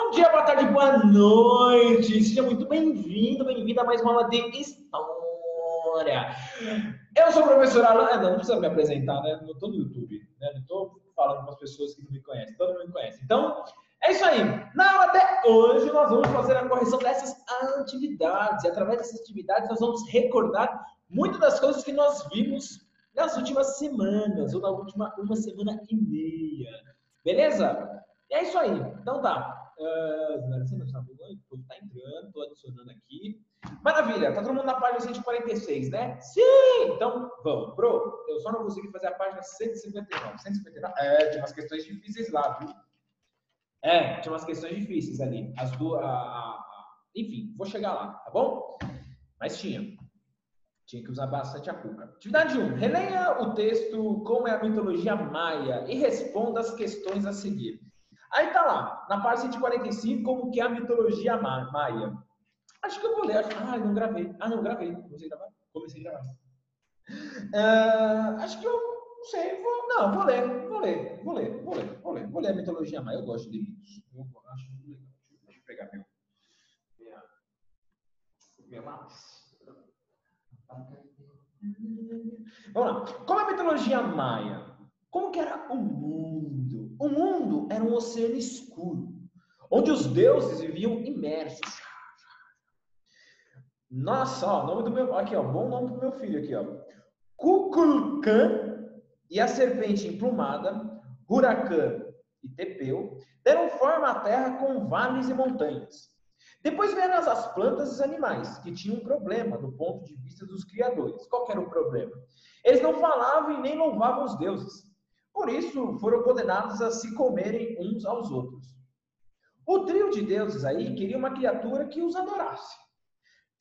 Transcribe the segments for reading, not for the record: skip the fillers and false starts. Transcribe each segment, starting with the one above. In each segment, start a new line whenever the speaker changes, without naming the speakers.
Bom dia, boa tarde, boa noite. Seja muito bem-vindo, bem-vinda a mais uma aula de História. Eu sou o professor Alan. Não precisa me apresentar, né? Não estou no YouTube, né? Não estou falando para as pessoas que não me conhecem. Todo mundo me conhece. Então, é isso aí. Na aula de hoje, nós vamos fazer a correção dessas atividades. E através dessas atividades, nós vamos recordar muitas das coisas que nós vimos nas últimas semanas, ou na última uma semana e meia. Beleza? E é isso aí. Então tá. Você não sabe, o povo tá entrando, estou adicionando aqui. Maravilha, tá todo mundo na página 146, né? Sim! Então, vamos, pro. Eu só não consegui fazer a página 159. 159? Tinha umas questões difíceis lá, viu? Tinha umas questões difíceis ali. As duas. Enfim, vou chegar lá, tá bom? Mas tinha que usar bastante a cuca. Atividade 1. Releia o texto Como é a mitologia maia e responda as questões a seguir. Aí tá lá, na página 145, como que é a mitologia maia. Acho que eu vou ler. Não gravei. Não gravei. Comecei a gravar. Acho que eu não sei. Vou ler. Vou ler a mitologia maia. Eu gosto de livros. Eu acho muito legal. Deixa eu pegar meu lápis. Vamos lá. Como é a mitologia maia? Como que era o mundo? O mundo era um oceano escuro, onde os deuses viviam imersos. Nossa, ó, nome do meu, aqui, ó, bom nome do meu filho aqui, ó. Kukulkan e a serpente emplumada, Huracan e Tepeu, deram forma à terra com vales e montanhas. Depois vieram as plantas e os animais, que tinham um problema do ponto de vista dos criadores. Qual que era o problema? Eles não falavam e nem louvavam os deuses. Por isso, foram condenados a se comerem uns aos outros. O trio de deuses aí queria uma criatura que os adorasse.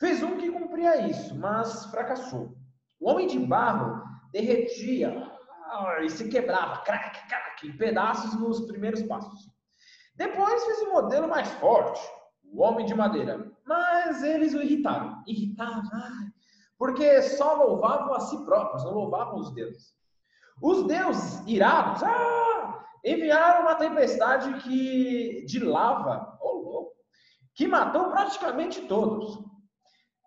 Fez um que cumpria isso, mas fracassou. O homem de barro derretia e se quebrava, em pedaços nos primeiros passos. Depois fez um modelo mais forte, o homem de madeira. Mas eles o irritaram. Porque só louvavam a si próprios, não louvavam os deuses. Os deuses, irados, enviaram uma tempestade de lava, que matou praticamente todos.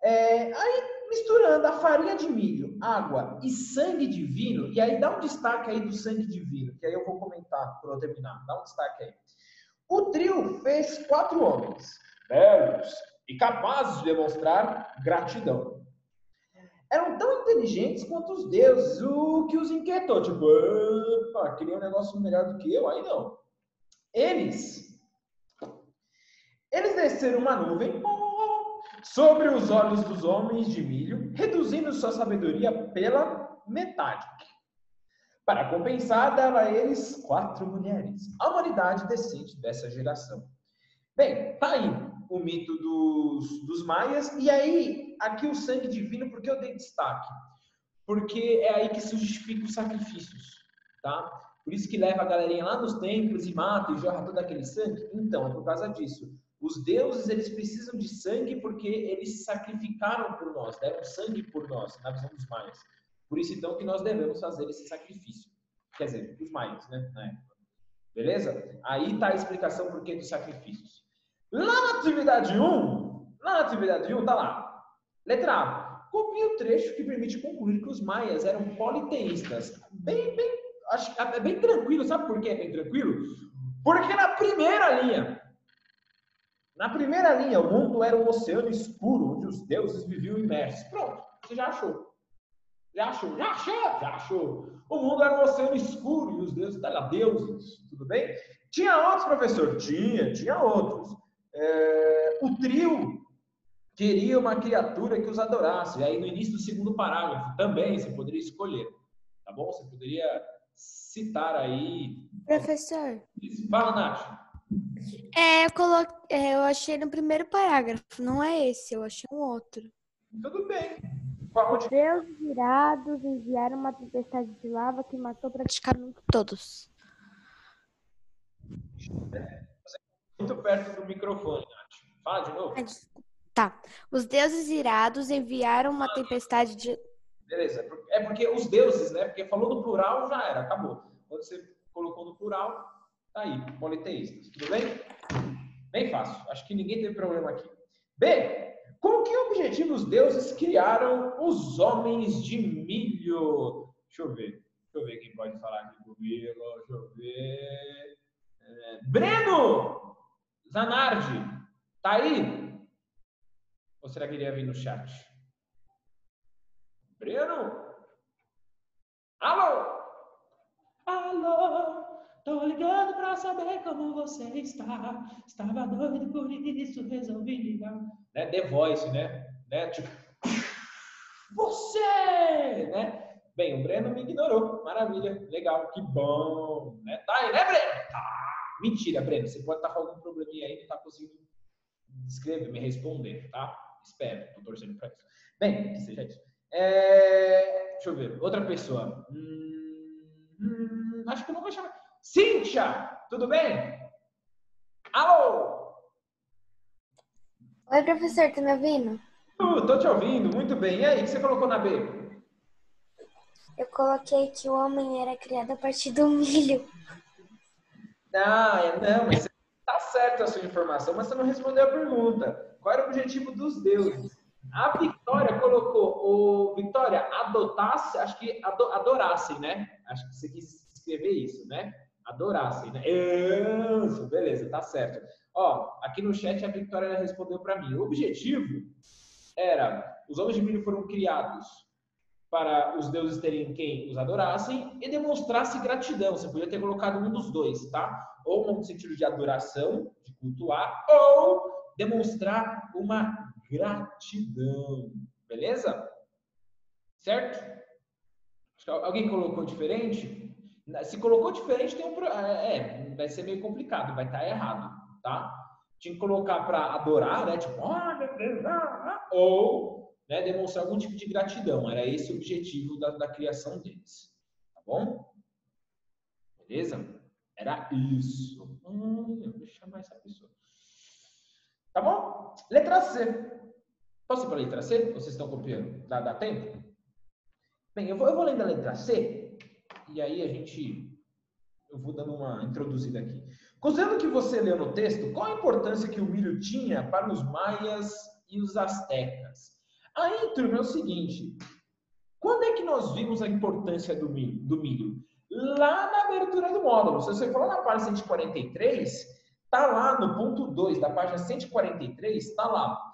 Aí, misturando a farinha de milho, água e sangue divino, e aí dá um destaque aí do sangue divino, que aí eu vou comentar para eu terminar. Dá um destaque aí. O trio fez 4 homens, belos e capazes de demonstrar gratidão. Eram tão inteligentes quanto os deuses, o que os inquietou. Tipo, queria um negócio melhor do que eu? Aí não. Eles desceram uma nuvem sobre os olhos dos homens de milho, reduzindo sua sabedoria pela metade. Para compensar, dava a eles 4 mulheres, a humanidade decente dessa geração. Bem, tá aí o mito dos maias, e aí, aqui o sangue divino, por que eu dei destaque? Porque é aí que se justifica os sacrifícios, tá? Por isso que leva a galerinha lá nos templos e mata e jorra todo aquele sangue. Então, é por causa disso. Os deuses, eles precisam de sangue porque eles se sacrificaram por nós, deram sangue por nós, na visão dos maias. Por isso, então, que nós devemos fazer esse sacrifício. Quer dizer, os maias, né? Na época. Beleza? Aí tá a explicação por que dos sacrifícios. Lá na atividade 1, tá lá. Letra A. Copie o trecho que permite concluir que os maias eram politeístas. Acho que é bem tranquilo. Sabe por que é bem tranquilo? Porque na primeira linha, o mundo era um oceano escuro, onde os deuses viviam imersos. Pronto, você já achou. Já achou. O mundo era um oceano escuro e os deuses eram deuses, tudo bem? Tinha outros, professor? Tinha outros. O trio queria uma criatura que os adorasse. E aí, no início do segundo parágrafo, também você poderia escolher. Tá bom? Você poderia citar aí...
Professor.
Fala, Nath.
Eu achei no primeiro parágrafo. Não é esse, eu achei um outro.
Tudo bem.
Os deuses irados enviaram uma tempestade de lava que matou praticamente todos.
Muito perto do microfone, Nath. Fala de novo.
Tá. Os deuses irados enviaram uma tempestade de...
Beleza. É porque os deuses, né? Porque falou no plural, já era. Acabou. Quando você colocou no plural, tá aí. Politeístas. Tudo bem? Bem fácil. Acho que ninguém teve problema aqui. B. Com que objetivo os deuses criaram os homens de milho? Deixa eu ver quem pode falar aqui comigo. Deixa eu ver. Breno Zanardi, tá aí? Ou será que ele ia vir no chat? Breno? Alô? Alô? Tô ligando pra saber como você está. Estava doido por isso, resolvi ligar. Né? The Voice, né? Tipo, você! Né? Bem, o Breno me ignorou. Maravilha, legal, que bom. Né? Tá aí, né, Breno? Tá. Mentira, Breno. Você pode estar com algum probleminha aí e não tá conseguindo escrever, me responder, tá? Espero, tô torcendo pra isso. Bem, que seja isso. Deixa eu ver. Outra pessoa. Acho que eu não vou chamar. Cíntia, tudo bem? Alô?
Oi, professor, tá me ouvindo?
Tô te ouvindo, muito bem. E aí, o que você colocou na B?
Eu coloquei que o homem era criado a partir do milho.
Não, mas tá certa a sua informação, mas você não respondeu a pergunta. Qual era o objetivo dos deuses? A Victoria colocou, Victoria, adotasse, acho que adorassem, né? Acho que você quis escrever isso, né? Adorassem, né? Isso, beleza, tá certo. Ó, aqui no chat a Victoria respondeu para mim. O objetivo era, os homens de milho foram criados para os deuses terem quem os adorassem e demonstrasse gratidão. Você podia ter colocado um dos dois, tá? Ou no sentido de adoração, de cultuar, ou demonstrar uma gratidão. Beleza? Certo? Acho que alguém colocou diferente? Se colocou diferente, tem vai ser meio complicado, vai estar errado, tá? Tinha que colocar para adorar, né? Tipo, ou né, demonstrar algum tipo de gratidão. Era esse o objetivo da criação deles. Tá bom? Beleza? Era isso. Deixa eu chamar essa pessoa. Tá bom? Letra C. Posso ir para a letra C? Vocês estão copiando? Dá tempo? Bem, eu vou lendo a letra C e aí eu vou dando uma introduzida aqui. Considerando que você leu no texto, qual a importância que o milho tinha para os maias e os astecas? Aí, turma, é o seguinte. Quando é que nós vimos a importância do milho? Lá na abertura do módulo. Se você for lá na página 143, tá lá no ponto 2 da página 143, tá lá.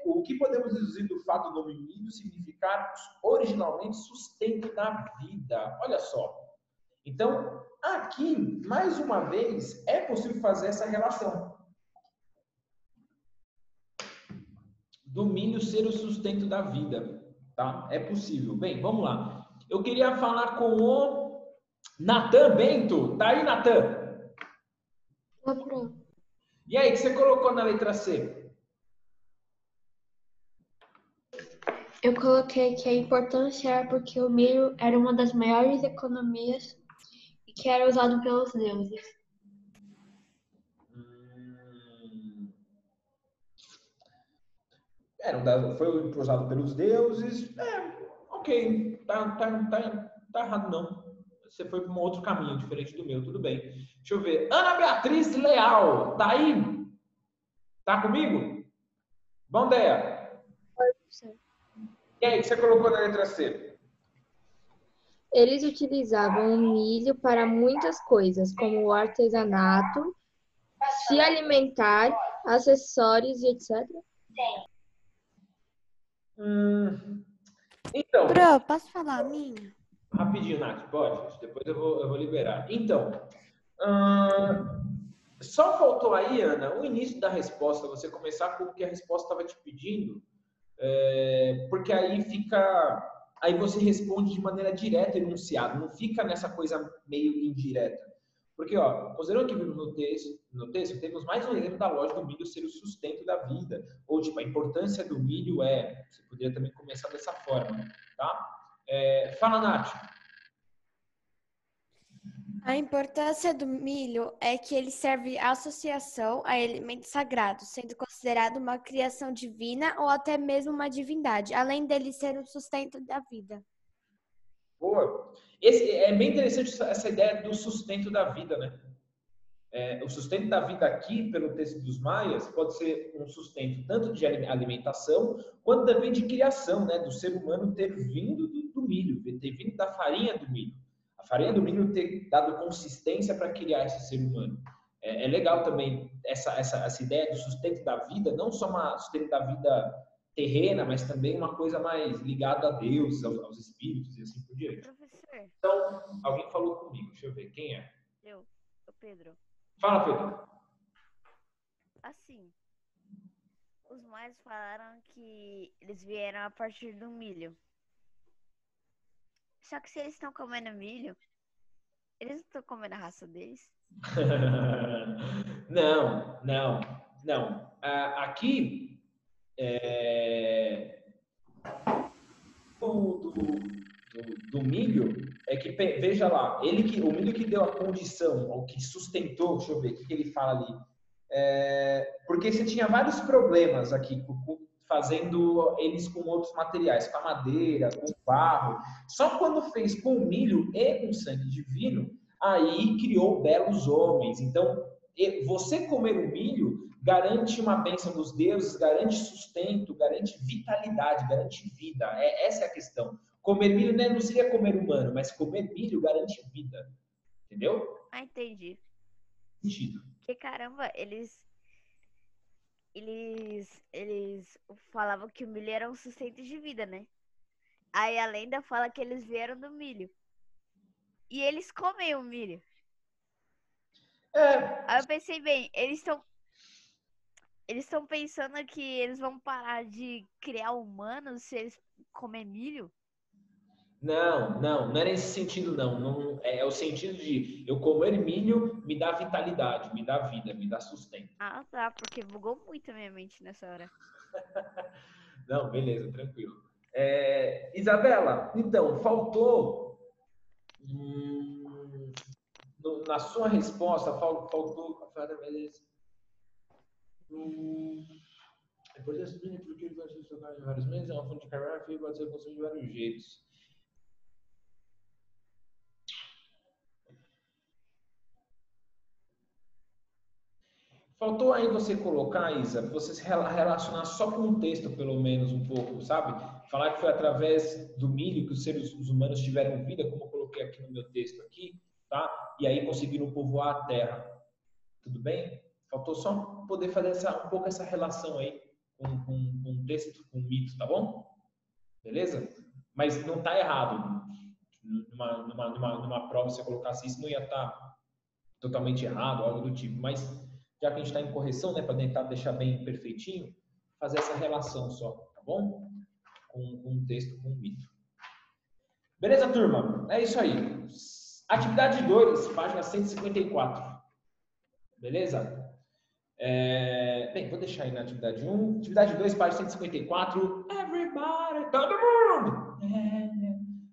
O que podemos deduzir do fato do nome milho significar originalmente sustento da vida. Olha só. Então, aqui, mais uma vez, é possível fazer essa relação. Do milho ser o sustento da vida, tá? É possível. Bem, vamos lá. Eu queria falar com o Natan Bento. Tá aí, Natan? E aí, o que você colocou na letra C?
Eu coloquei que a importância era porque o milho era uma das maiores economias e que era usado pelos deuses.
Foi usado pelos deuses. Ok. Tá errado, não. Você foi para um outro caminho, diferente do meu. Tudo bem. Deixa eu ver. Ana Beatriz Leal. Tá aí? Tá comigo? Bom dia.
Oi, professor.
E aí, o que você colocou na letra C?
Eles utilizavam o milho para muitas coisas, como o artesanato, se alimentar, acessórios e etc.
Então.
Pro, posso falar a minha?
Rapidinho, Nath, pode? Depois eu vou liberar. Então, só faltou aí, Ana, o início da resposta, você começar com o que a resposta estava te pedindo, porque aí você responde de maneira direta, enunciado, não fica nessa coisa meio indireta. Porque, considerando que vimos no texto, temos mais um exemplo da lógica do milho ser o sustento da vida, ou tipo, a importância do milho você poderia também começar dessa forma, tá? Fala, Nath.
A importância do milho é que ele serve à associação a elementos sagrados, sendo considerado uma criação divina ou até mesmo uma divindade, além dele ser o sustento da vida.
Boa. É bem interessante essa ideia do sustento da vida, né? O sustento da vida aqui, pelo texto dos maias, pode ser um sustento tanto de alimentação, quanto também de criação, né? Do ser humano ter vindo do milho, ter vindo da farinha do milho. A farinha do milho ter dado consistência para criar esse ser humano. É legal também essa ideia do sustento da vida, não só uma sustento da vida terrena, mas também uma coisa mais ligada a Deus, aos espíritos e assim por diante.
Professor,
Então, alguém falou comigo, deixa eu ver, quem é?
o Pedro.
Fala, Pedro.
Assim, os maias falaram que eles vieram a partir do milho. Só que se eles estão comendo milho, eles não estão comendo a raça deles?
Não. Aqui, do milho, é que, veja lá, o milho que deu a condição, ou que sustentou, deixa eu ver, o que ele fala ali. Porque você tinha vários problemas aqui, fazendo eles com outros materiais, com a madeira, com o barro. Só quando fez com o milho e com sangue divino, aí criou belos homens. Então, você comer o milho garante uma bênção dos deuses, garante sustento, garante vitalidade, garante vida. Essa é a questão. Comer milho, né, não seria comer humano, mas comer milho garante vida. Entendeu?
Ah, entendi.
Sentido.
Porque, caramba, eles falavam que o milho era um sustento de vida, né? Aí a lenda fala que eles vieram do milho. E eles comem o milho. Aí eu pensei, bem, eles estão pensando que eles vão parar de criar humanos se eles comer milho?
Não é nesse sentido, não. É o sentido de eu comer milho me dá vitalidade, me dá vida, me dá sustento.
Ah, tá, porque bugou muito a minha mente nessa hora.
Não, beleza, tranquilo. Isabela, então, faltou na sua resposta, faltou depois de assumir porque ele vai ser jogado em vários meses, é uma fonte de carboidrato e pode ser consumido de vários jeitos. Faltou aí você colocar, Isa, você se relacionar só com o texto, pelo menos um pouco, sabe? Falar que foi através do milho que os seres humanos tiveram vida, como eu coloquei aqui no meu texto aqui, tá? E aí conseguiram povoar a terra. Tudo bem? Faltou só poder fazer um pouco essa relação aí com o texto, com o mito, tá bom? Beleza? Mas não tá errado. Numa prova, se você colocasse isso, não ia estar totalmente errado, algo do tipo. Mas já que a gente está em correção, né, para tentar deixar bem perfeitinho, fazer essa relação só, tá bom? Com o texto, com o mito. Beleza, turma? É isso aí. Atividade 2, página 154. Beleza? Bem, vou deixar aí na atividade 1. Atividade 2, página 154. Everybody, todo mundo!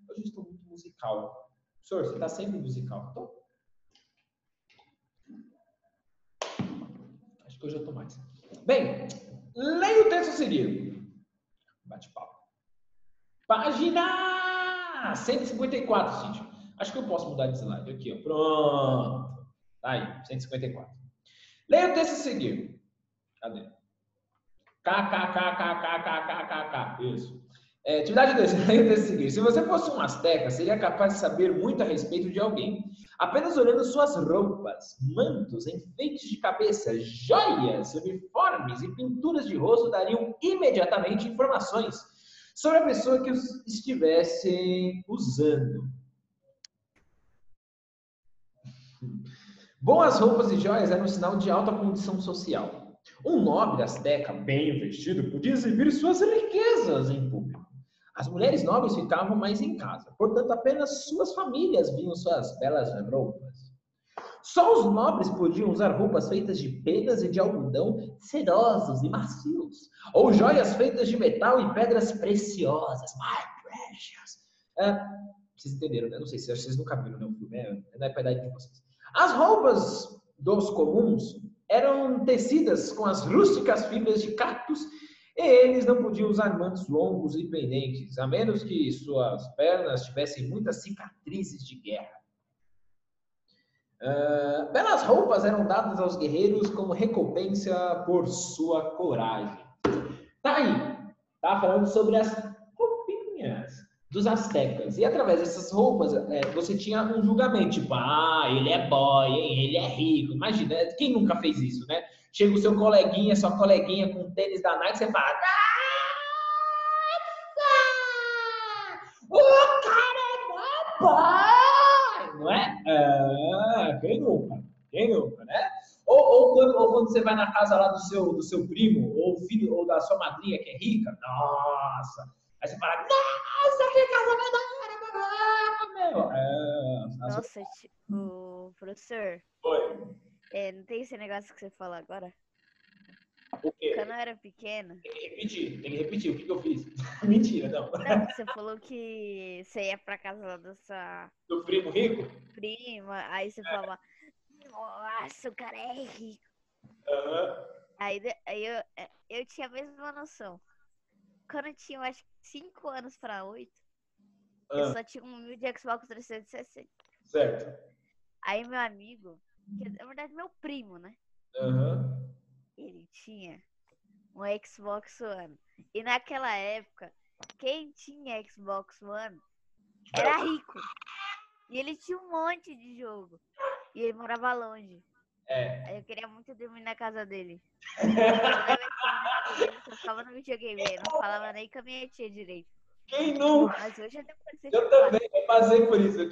Hoje eu estou muito musical. Senhor, você está sempre musical, tá? Acho que hoje eu estou mais. Bem, leia o texto a seguir. Bate-papo. Página 154, Cíntia. Acho que eu posso mudar de slide aqui, ó. Pronto. Tá aí, 154. Leia o texto a seguir. Cadê? KKKKKKKKK. Isso. Atividade 2. Leia o texto a seguir. Se você fosse um asteca, seria capaz de saber muito a respeito de alguém. Apenas olhando suas roupas, mantos, enfeites de cabeça, joias, uniformes e pinturas de rosto dariam imediatamente informações sobre a pessoa que os estivesse usando. Boas roupas e joias eram um sinal de alta condição social. Um nobre asteca bem vestido podia exibir suas riquezas em público. As mulheres nobres ficavam mais em casa, portanto apenas suas famílias viam suas belas roupas. Só os nobres podiam usar roupas feitas de penas e de algodão sedosos e macios, ou joias feitas de metal e pedras preciosas, my precious. Vocês entenderam, né? Não sei se vocês nunca viram, né? O filme é da idade de vocês. As roupas dos comuns eram tecidas com as rústicas fibras de cactos e eles não podiam usar mantos longos e pendentes, a menos que suas pernas tivessem muitas cicatrizes de guerra. Belas roupas eram dadas aos guerreiros como recompensa por sua coragem. Tá aí. Tá falando sobre as roupinhas dos astecas. E através dessas roupas, você tinha um julgamento. Tipo, ele é boy, hein? Ele é rico. Imagina, quem nunca fez isso, né? Chega o seu coleguinha, sua coleguinha com tênis da Nike, você fala... O cara é boy! Não é? Quem nunca? Quem nunca, né? Ou quando você vai na casa lá do seu primo, ou filho, ou da sua madrinha que é rica, nossa! Aí você fala, nossa, que casamento da hora, meu!
Nossa, o professor,
Oi.
não tem esse negócio que você falou agora?
O quê?
Quando eu era pequena.
Tem que repetir. O que eu fiz? Mentira, não.
Não, você falou que você ia pra casa lá da sua
Do primo rico?
prima, aí você falava, nossa, o cara é rico.
Aham.
Aí eu tinha a mesma noção. Quando eu tinha, eu acho que 5 anos pra 8, eu só tinha um de Xbox 360.
Certo.
Aí meu amigo, que na verdade meu primo, né?
Aham.
Ele tinha um Xbox One. E naquela época, quem tinha Xbox One era rico. E ele tinha um monte de jogo. E ele morava longe. Aí eu queria muito dormir na casa dele. Toda vez que eu ia na casa dele, eu ficava no videogame. Eu não falava nem com a minha tia direito.
Quem nunca?
Mas hoje eu devo parecer
Eu também, eu passei por isso. Eu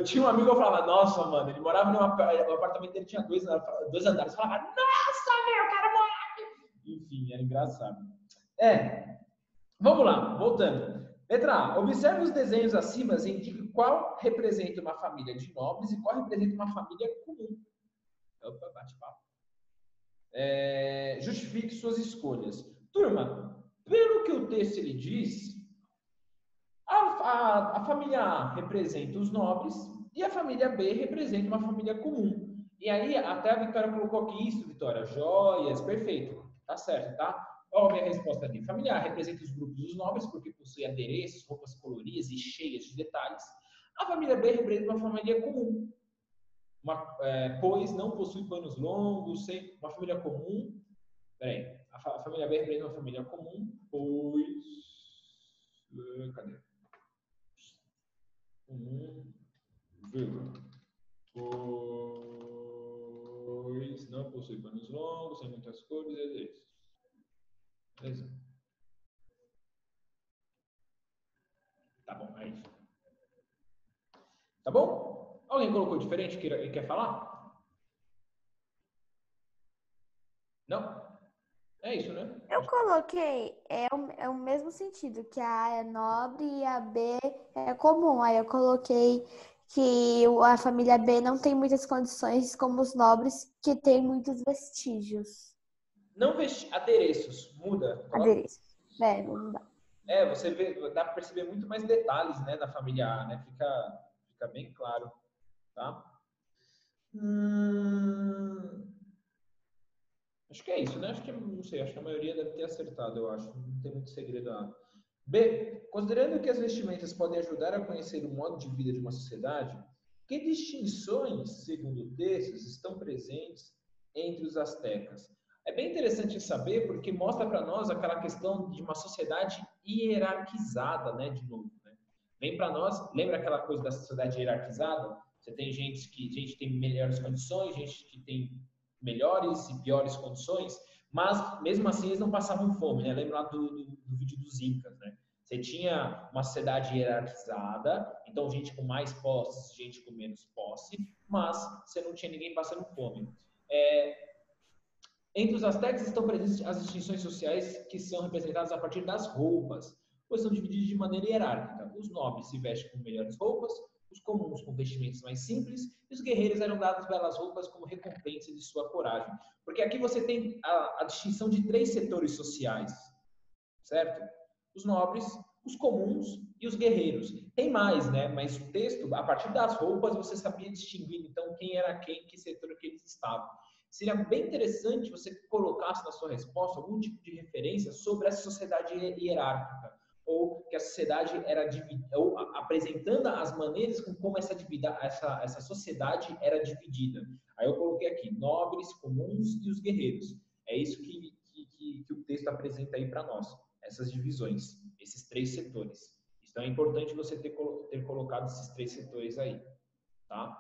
tinha um amigo, eu falava, nossa, mano, ele morava o apartamento dele tinha 2 andares. Eu falava, nossa, meu, cara mora aqui. Enfim, era engraçado. Vamos lá, voltando. Letra A. Observe os desenhos acima e indique qual representa uma família de nobres e qual representa uma família comum. Opa, bate-papo. Justifique suas escolhas. Turma, pelo que o texto ele diz, a família A representa os nobres e a família B representa uma família comum. E aí, até a Vitória colocou aqui isso, Vitória. Joias, perfeito. Tá certo, tá? Qual a minha resposta ali? Família A representa os grupos dos nobres, porque possui adereços, roupas coloridas e cheias de detalhes. A família B representa uma família comum, pois não possui panos longos, uma família comum. Peraí, a família B representa uma família comum, pois. Cadê? Pois não possui panos longos, sem muitas cores e adereços. Beleza. Tá bom, é isso. Tá bom? Alguém colocou diferente e quer falar? Não? É isso, né?
Eu coloquei, é o mesmo sentido, que a A é nobre e a B é comum. Aí eu coloquei que a família B não tem muitas condições como os nobres, que tem muitos vestígios.
Não adereços, muda.
Adereços. Não dá.
Você vê, dá para perceber muito mais detalhes, né, da família A, né? Fica bem claro, tá? Acho que é isso, né? Não sei, acho que a maioria deve ter acertado, eu acho. Não tem muito segredo lá. B. Considerando que as vestimentas podem ajudar a conhecer o modo de vida de uma sociedade, que distinções, segundo textos, estão presentes entre os astecas? É bem interessante saber, porque mostra para nós aquela questão de uma sociedade hierarquizada, né? De novo, né? Vem para nós, lembra aquela coisa da sociedade hierarquizada? Você tem gente que tem melhores condições, gente que tem melhores e piores condições, mas mesmo assim eles não passavam fome, né? Lembra lá do vídeo dos Incas, né? Você tinha uma sociedade hierarquizada, então gente com mais posse, gente com menos posse, mas você não tinha ninguém passando fome. Entre os astecas estão presentes as distinções sociais que são representadas a partir das roupas, pois são divididos de maneira hierárquica. Os nobres se vestem com melhores roupas, os comuns com vestimentos mais simples, e os guerreiros eram dados belas roupas como recompensa de sua coragem. Porque aqui você tem a distinção de 3 setores sociais, certo? Os nobres, os comuns e os guerreiros. Tem mais, né? Mas o texto, a partir das roupas, você sabia distinguir, então, quem era quem, que setor que eles estavam. Seria bem interessante você colocasse na sua resposta algum tipo de referência sobre essa sociedade hierárquica. ou que a sociedade era dividida, ou apresentando as maneiras com como essa sociedade era dividida. Aí eu coloquei aqui, nobres, comuns e os guerreiros. É isso que o texto apresenta aí para nós, essas divisões, esses 3 setores. Então é importante você ter colocado esses 3 setores aí, tá?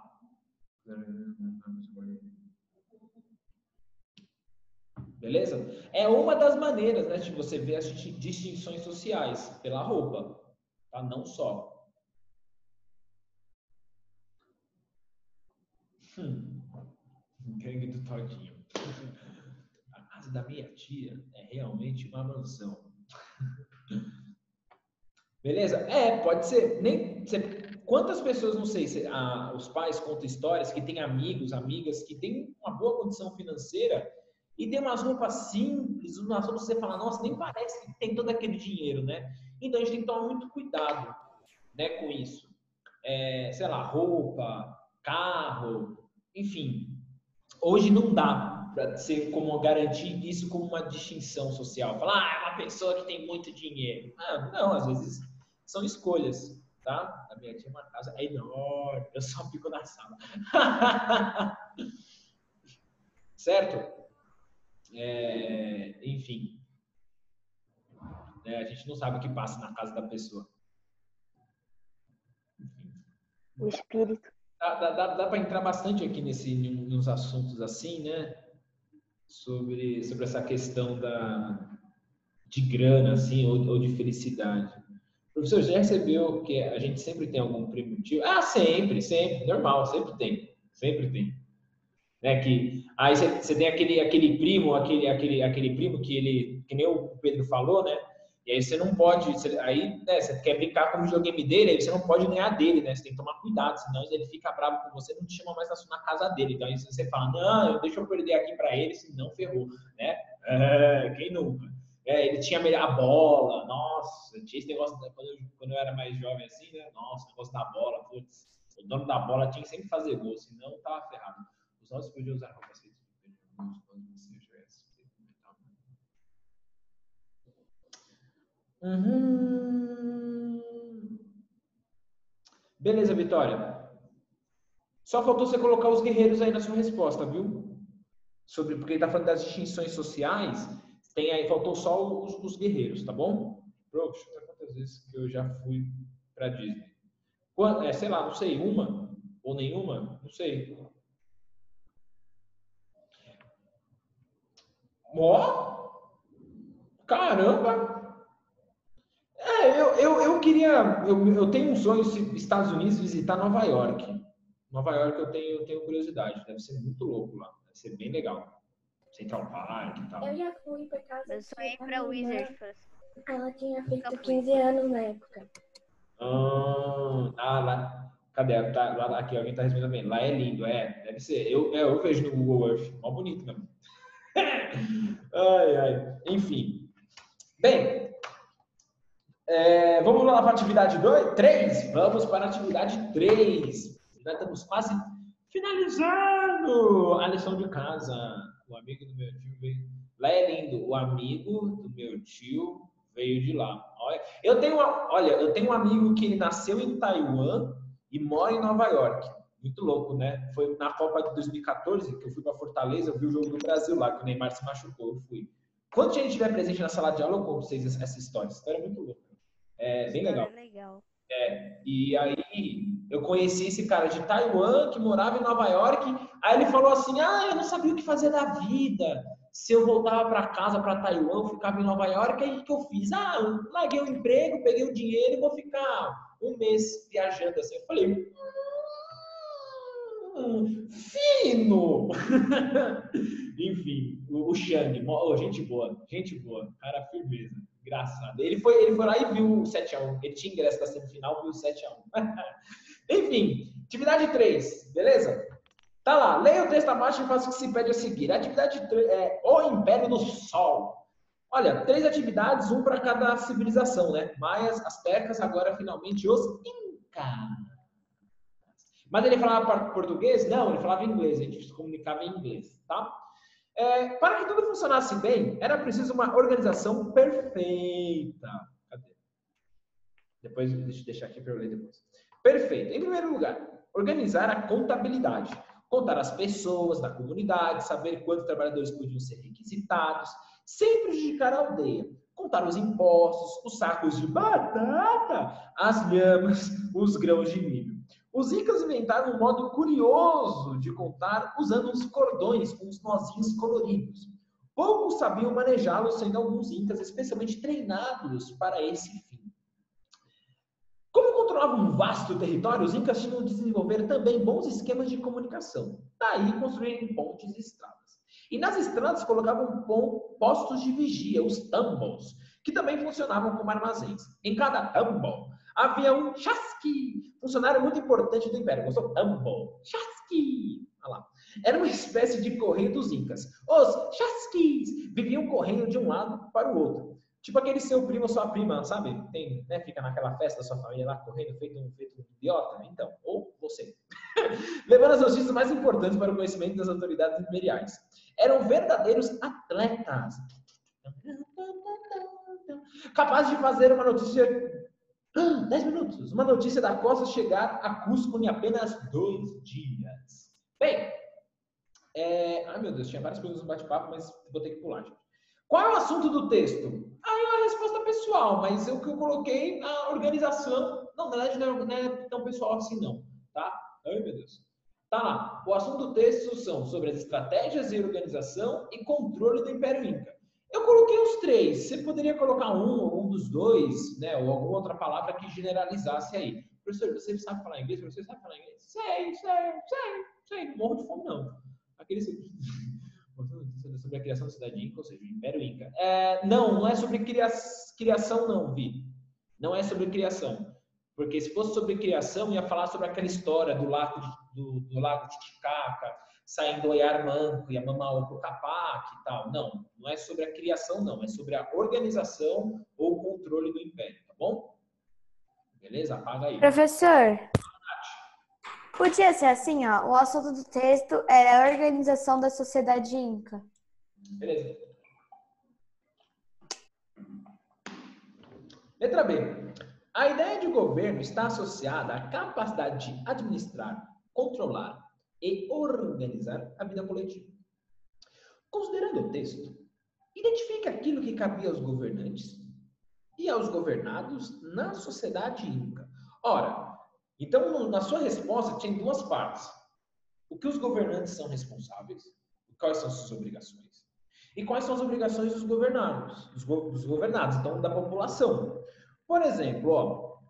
Beleza? É uma das maneiras, né, de você ver as distinções sociais pela roupa, tá? Não só. Gangue do Todinho. A casa da minha tia é realmente uma mansão. Beleza? Pode ser. Quantas pessoas, não sei, os pais contam histórias que têm amigos, amigas que têm uma boa condição financeira e tem umas roupas simples, umas roupas que você fala, nossa, nem parece que tem todo aquele dinheiro, né? Então a gente tem que tomar muito cuidado, né, com isso. Sei lá, roupa, carro, enfim. Hoje não dá para ser como garantir isso como uma distinção social. Falar, é uma pessoa que tem muito dinheiro. Não, às vezes são escolhas, tá? A minha tia uma casa é enorme, eu só fico na sala. Certo? Enfim. A gente não sabe o que passa na casa da pessoa. Enfim.
O espírito.
Dá para entrar bastante aqui nos assuntos assim, né? Sobre essa questão de grana, assim, ou de felicidade. Professor, já recebeu que a gente sempre tem algum primo tio? Sempre, normal, sempre tem. Né, que aí você tem aquele primo, aquele primo que nem o Pedro falou, né? E aí você não pode, você quer brincar com o videogame dele, aí você não pode ganhar dele, né? Você tem que tomar cuidado, senão ele fica bravo com você, não te chama mais na casa dele. Então aí você fala, não, deixa eu perder aqui para ele, senão ferrou, né? Quem nunca? Ele tinha a bola, nossa, tinha esse negócio, quando eu era mais jovem assim, né? Nossa, o negócio da bola, putz, o dono da bola tinha que sempre fazer gol, senão tava ferrado. Os nossos podiam usar capacete. Beleza, Vitória. Só faltou você colocar os guerreiros aí na sua resposta, viu? Porque ele tá falando das distinções sociais, faltou só os guerreiros, tá bom? Prof, quantas vezes que eu já fui pra Disney? Sei lá, não sei, uma ou nenhuma? Não sei. Caramba! Eu tenho um sonho de Estados Unidos visitar Nova York. Nova York eu tenho curiosidade, deve ser muito louco lá, deve ser bem legal. Central Park e tal.
Eu já fui por causa
Eu sonhei pra Wizard First.
Ela tinha feito 15 anos na época.
Lá. Cadê? Lá, aqui, alguém tá respondendo bem. Lá é lindo, deve ser. Eu vejo no Google Earth, mó bonito mesmo. Ai. Enfim. Bem, vamos lá para a atividade 3? Vamos para a atividade 3. Nós estamos quase finalizando a lição de casa. O amigo do meu tio veio. Lá é lindo. O amigo do meu tio veio de lá. Eu tenho um amigo que ele nasceu em Taiwan e mora em Nova York. Muito louco, né? Foi na Copa de 2014 que eu fui para Fortaleza, eu vi o jogo do Brasil lá, que o Neymar se machucou, eu fui. Quando a gente estiver presente na sala de aula, eu conto pra vocês essa história. Essa história é muito louca. Bem legal. E aí eu conheci esse cara de Taiwan, que morava em Nova York. Aí ele falou assim, eu não sabia o que fazer da vida. Se eu voltava para casa, para Taiwan, eu ficava em Nova York, aí o que eu fiz? Eu larguei o emprego, peguei o dinheiro e vou ficar um mês viajando assim. Eu falei, fino! Enfim, o Xang, gente boa, cara firmeza, engraçado. Ele foi lá e viu o 7-1, ele tinha ingresso da semifinal, viu o 7-1. Enfim, atividade 3, beleza? Tá lá, leia o texto abaixo e faça o que se pede a seguir. A atividade 3 é o Império do Sol. Olha, 3 atividades, um para cada civilização, né? Maias, astecas, agora finalmente os Incas. Mas ele falava português? Não, ele falava inglês, a gente se comunicava em inglês, tá? Para que tudo funcionasse bem, era preciso uma organização perfeita. Cadê? Depois, deixa eu deixar aqui para eu ler depois. Perfeito. Em primeiro lugar, organizar a contabilidade. Contar as pessoas da comunidade, saber quantos trabalhadores podiam ser requisitados, sem prejudicar a aldeia. Contar os impostos, os sacos de batata, as lhamas, os grãos de milho. Os incas inventaram um modo curioso de contar usando uns cordões com uns nozinhos coloridos. Poucos sabiam manejá-los, sendo alguns incas especialmente treinados para esse fim. Como controlavam um vasto território, os incas tinham de desenvolver também bons esquemas de comunicação. Daí construírem pontes e estradas. E nas estradas colocavam postos de vigia, os tambos, que também funcionavam como armazéns. Em cada tambo havia um chasqui, funcionário muito importante do império. Gostou? Tambo. Chasqui. Olha lá. Era uma espécie de correio dos incas. Os chasquis viviam correndo de um lado para o outro. Tipo aquele seu primo ou sua prima, sabe? Tem, né? Fica naquela festa da sua família lá, correndo, feito um idiota. Então, ou você. Levando as notícias mais importantes para o conhecimento das autoridades imperiais. Eram verdadeiros atletas. Capazes de fazer uma notícia... 10 minutos. Uma notícia da costa chegar a Cusco em apenas 2 dias. Bem, ai meu Deus, tinha várias perguntas no bate-papo, mas vou ter que pular, gente. Qual é o assunto do texto? Aí é uma resposta pessoal, mas o que eu coloquei, a organização... Não, na verdade não é tão pessoal assim não, tá? Ai meu Deus. Tá lá. O assunto do texto são sobre as estratégias de organização e controle do Império Inca. Eu coloquei os 3. Você poderia colocar um dos dois, né? Ou alguma outra palavra que generalizasse aí. Professor, você sabe falar inglês? Você sabe falar inglês? Sei. Não morro de fome, não. Aquele sobre a criação da cidade Inca, ou seja, o Império Inca. Não é sobre criação, não, Vi. Não é sobre criação. Porque se fosse sobre criação, ia falar sobre aquela história do lago de Titicaca, saindo o Yarmanco e a Mamaoco Capac e tal. Não é sobre a criação, não. É sobre a organização ou controle do Império, tá bom? Beleza? Apaga aí.
Professor, podia ser assim, ó. O assunto do texto era a organização da sociedade inca.
Beleza. Letra B. A ideia de governo está associada à capacidade de administrar, controlar e organizar a vida coletiva. Considerando o texto, identifique aquilo que cabia aos governantes e aos governados na sociedade inca. Ora, então, na sua resposta, tinha 2 partes. O que os governantes são responsáveis, quais são suas obrigações, e quais são as obrigações dos governados, então da população. Por exemplo,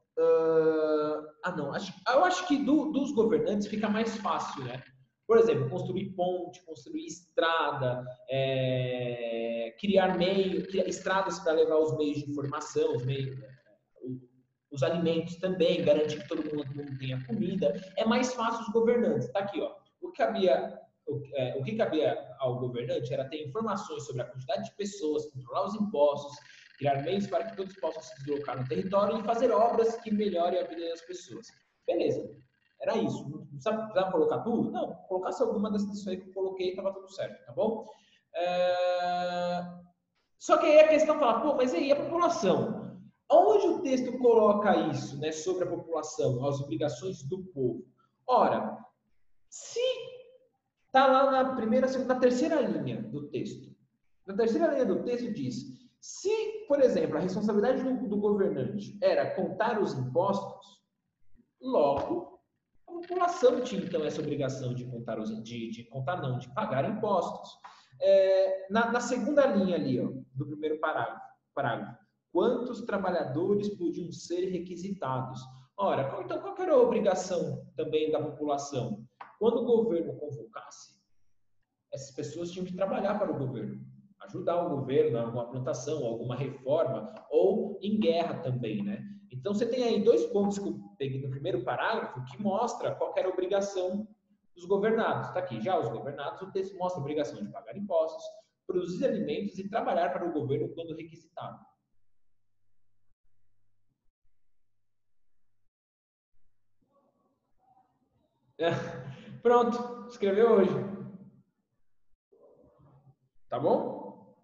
eu acho que dos governantes fica mais fácil, né? Por exemplo, construir ponte, construir estrada, criar estradas para levar os meios de informação, os alimentos também, garantir que todo mundo tenha comida. É mais fácil os governantes. Tá aqui, ó. O que cabia ao governante era ter informações sobre a quantidade de pessoas, controlar os impostos, criar meios para que todos possam se deslocar no território e fazer obras que melhorem a vida das pessoas. Beleza. Era isso. Não precisava colocar tudo? Não. Colocasse alguma disso aí que eu coloquei e estava tudo certo, tá bom? Só que aí a questão fala, pô, mas e aí a população? Onde o texto coloca isso, né, sobre a população, as obrigações do povo? Ora, se está lá na primeira, segunda, na terceira linha do texto. Na terceira linha do texto diz, se, por exemplo, a responsabilidade do governante era contar os impostos, logo, a população tinha então essa obrigação de pagar impostos. Na segunda linha ali, ó, do primeiro parágrafo, quantos trabalhadores podiam ser requisitados? Ora, então qual era a obrigação também da população? Quando o governo convocasse, essas pessoas tinham que trabalhar para o governo, ajudar o governo em alguma plantação, alguma reforma, ou em guerra também, né? Então, você tem aí 2 pontos que eu peguei no primeiro parágrafo que mostra qual era a obrigação dos governados. Está aqui, já os governados, o texto mostra a obrigação de pagar impostos, produzir alimentos e trabalhar para o governo quando requisitado. Pronto, escreveu hoje. Tá bom?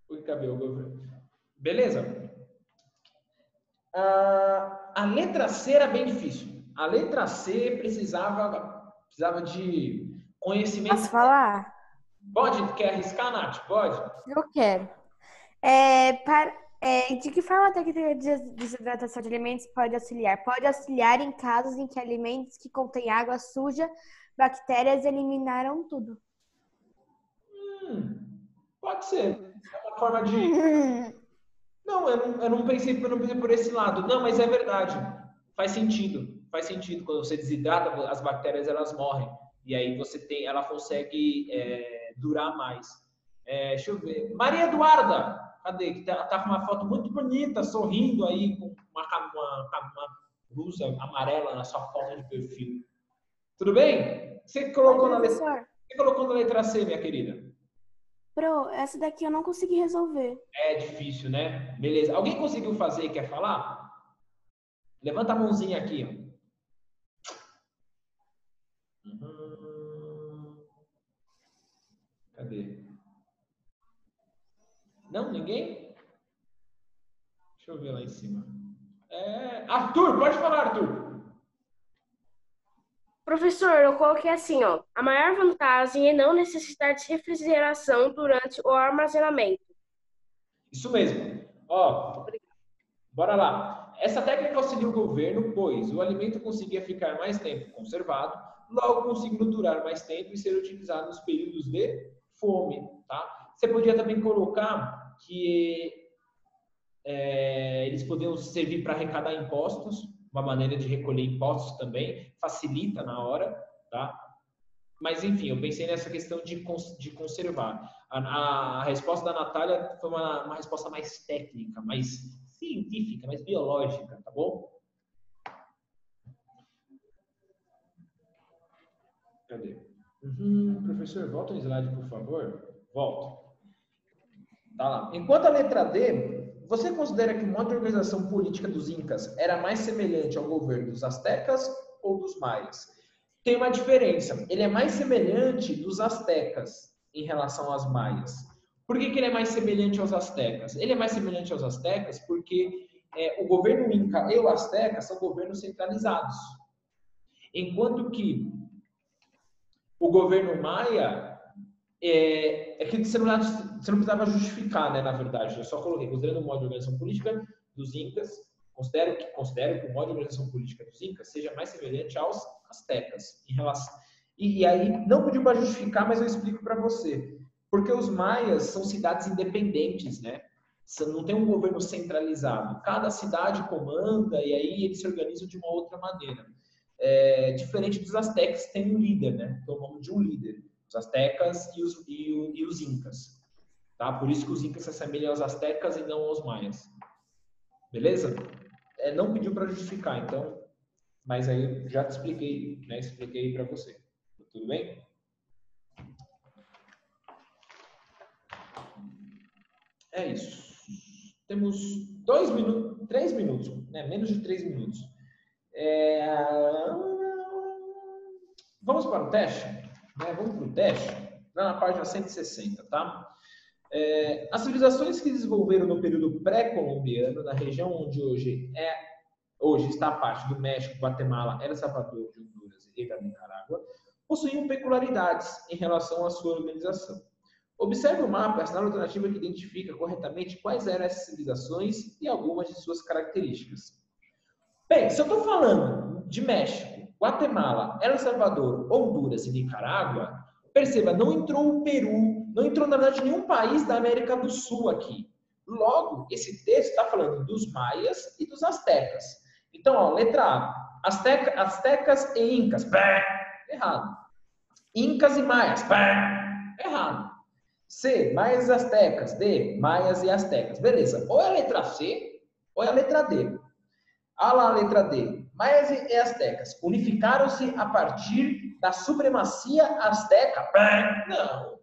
O que cabia ao governo? Beleza? A letra C era bem difícil. A letra C precisava de conhecimento.
Posso falar?
Pode? Quer arriscar, Nath? Pode?
Eu quero. De que forma a técnica de desidratação de alimentos pode auxiliar? Pode auxiliar em casos em que alimentos que contêm água suja, bactérias eliminaram tudo.
Pode ser. É uma forma de... Não, eu não pensei por esse lado. Não, mas é verdade. Faz sentido. Faz sentido. Quando você desidrata, as bactérias elas morrem. E aí ela consegue durar mais. Deixa eu ver. Maria Eduarda, cadê? Que tá com uma foto muito bonita, sorrindo aí, com uma blusa amarela na sua foto de perfil. Tudo bem? Você colocou na letra C, minha querida?
Pro, essa daqui eu não consegui resolver.
É difícil, né? Beleza. Alguém conseguiu fazer e quer falar? Levanta a mãozinha aqui. Cadê? Não? Ninguém? Deixa eu ver lá em cima. Arthur, pode falar, Arthur.
Professor, eu coloquei assim, ó. A maior vantagem é não necessitar de refrigeração durante o armazenamento.
Isso mesmo. Ó, bora lá. Essa técnica auxilia o governo, pois o alimento conseguia ficar mais tempo conservado, logo conseguindo durar mais tempo e ser utilizado nos períodos de fome, tá? Você podia também colocar que eles podiam servir para arrecadar impostos, uma maneira de recolher impostos também, facilita na hora, tá? Mas, enfim, eu pensei nessa questão de conservar. A resposta da Natália foi uma resposta mais técnica, mais científica, mais biológica, tá bom? Cadê? Professor, volta um slide, por favor. Volta. Tá lá. Enquanto a letra D, você considera que o modo de organização política dos Incas era mais semelhante ao governo dos Astecas ou dos Maias? Tem uma diferença. Ele é mais semelhante dos Astecas em relação aos Maias. Por que ele é mais semelhante aos Astecas? Ele é mais semelhante aos Astecas porque o governo Inca e o Asteca são governos centralizados. Enquanto que o governo Maia que você não precisava justificar, né, na verdade. Eu só coloquei, considerando o modo de organização política dos Incas, considero que o modo de organização política dos Incas seja mais semelhante aos Astecas. E aí, não pediu para justificar, mas eu explico para você. Porque os Maias são cidades independentes, né? Não tem um governo centralizado. Cada cidade comanda e aí eles se organizam de uma outra maneira. Diferente dos Astecas, que tem um líder, né? Tem o nome de um líder. Os Astecas e os Incas. Tá? Por isso que os Incas se assemelham aos Astecas e não aos Maias. Beleza? Não pediu para justificar, então. Mas aí já te expliquei, né? Expliquei para você. Tudo bem? É isso. Temos 3 minutos, né? Menos de 3 minutos. Vamos para o teste? Vamos para o teste, na página 160, tá? As civilizações que desenvolveram no período pré-colombiano, na região onde hoje está a parte do México, Guatemala, El Salvador, de Honduras e da Nicarágua, possuíam peculiaridades em relação à sua organização. Observe o mapa, a alternativa que identifica corretamente quais eram essas civilizações e algumas de suas características. Bem, se eu estou falando de México, Guatemala, El Salvador, Honduras e Nicarágua, perceba, não entrou o Peru, não entrou, na verdade, nenhum país da América do Sul aqui. Logo, esse texto está falando dos Maias e dos Astecas. Então, ó, letra A, Astecas e Incas, errado. Incas e Maias, errado. C, Maias e Astecas. D, Maias e Astecas. Beleza, ou é a letra C, ou é a letra D. Olha lá a letra D. Maias e Astecas unificaram-se a partir da supremacia asteca? Não.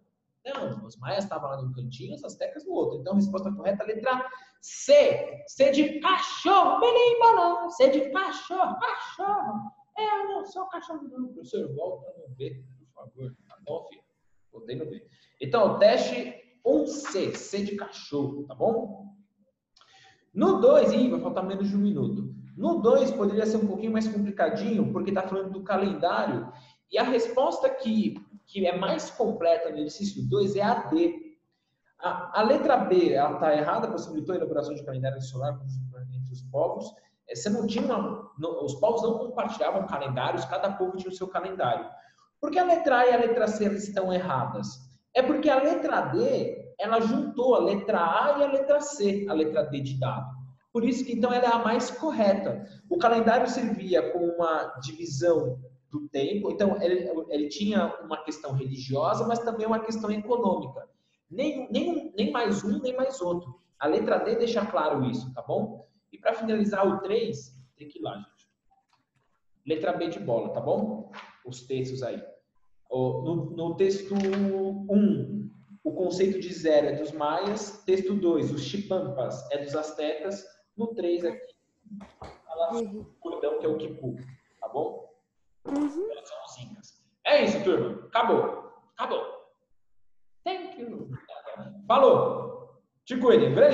Os maias estavam lá num cantinho, os astecas no outro. Então, a resposta correta é a letra C. C de cachorro. Belém, balão. C de cachorro. Eu não sou cachorro, não. Professor, volta no B, por favor. Tá bom, filho? Voltei no B. Então, o teste 1C. C de cachorro, tá bom? No 2, vai faltar menos de um minuto. No 2 poderia ser um pouquinho mais complicadinho, porque está falando do calendário. E a resposta que é mais completa no exercício 2 é a D. A letra B, ela está errada, possibilitou a elaboração de calendário solar entre os povos. Você não tinha os povos não compartilhavam calendários, cada povo tinha o seu calendário. Por que a letra A e a letra C estão erradas? É porque a letra D, ela juntou a letra A e a letra C, a letra D de dado. Por isso que então ela é a mais correta. O calendário servia como uma divisão do tempo, então ele tinha uma questão religiosa, mas também uma questão econômica. Nem mais um, nem mais outro. A letra D deixa claro isso, tá bom? E para finalizar o 3, tem que ir lá, gente. Letra B de bola, tá bom? Os textos aí. No texto 1, o conceito de zero é dos maias. Texto 2, os chipampas é dos astecas. No 3 aqui, o cordão que é o quipu, tá bom? Elas são os incas. É isso, turma. Acabou. Thank you. Falou. Te cuidem. Grande